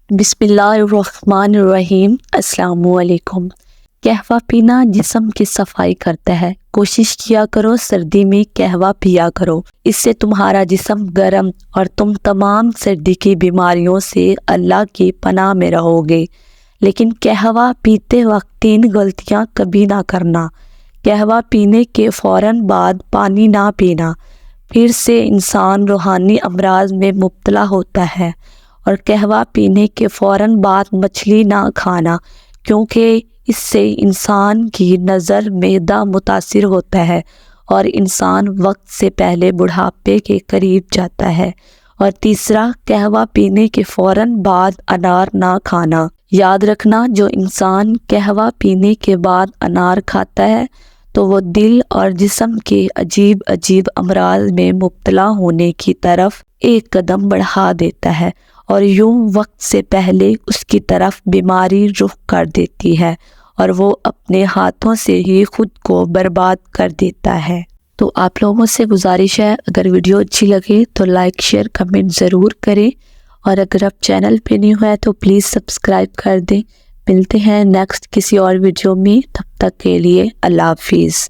بسم اللہ الرحمن الرحیم۔ السلام علیکم۔ قہوہ پینا جسم کی صفائی کرتا ہے۔ کوشش کیا کرو سردی میں قہوہ پیا کرو، اس سے تمہارا جسم گرم اور تم تمام سردی کی بیماریوں سے اللہ کی پناہ میں رہو گے۔ لیکن قہوہ پیتے وقت 3 غلطیاں کبھی نہ کرنا۔ قہوہ پینے کے فوراً بعد پانی نہ پینا، پھر سے انسان روحانی امراض میں مبتلا ہوتا ہے۔ اور قہوہ پینے کے فوراً بعد مچھلی نہ کھانا، کیونکہ اس سے انسان کی نظر معدہ متاثر ہوتا ہے اور انسان وقت سے پہلے بڑھاپے کے قریب جاتا ہے۔ اور تیسرا، قہوہ پینے کے فوراً بعد انار نہ کھانا۔ یاد رکھنا، جو انسان قہوہ پینے کے بعد انار کھاتا ہے تو وہ دل اور جسم کے عجیب امراض میں مبتلا ہونے کی طرف ایک قدم بڑھا دیتا ہے، اور یوں وقت سے پہلے اس کی طرف بیماری رخ کر دیتی ہے اور وہ اپنے ہاتھوں سے ہی خود کو برباد کر دیتا ہے۔ تو آپ لوگوں سے گزارش ہے، اگر ویڈیو اچھی لگے تو لائک شیئر کمنٹ ضرور کریں، اور اگر آپ چینل پہ نہیں ہوئے تو پلیز سبسکرائب کر دیں۔ ملتے ہیں نیکسٹ کسی اور ویڈیو میں، تب تک کے لیے اللہ حافظ۔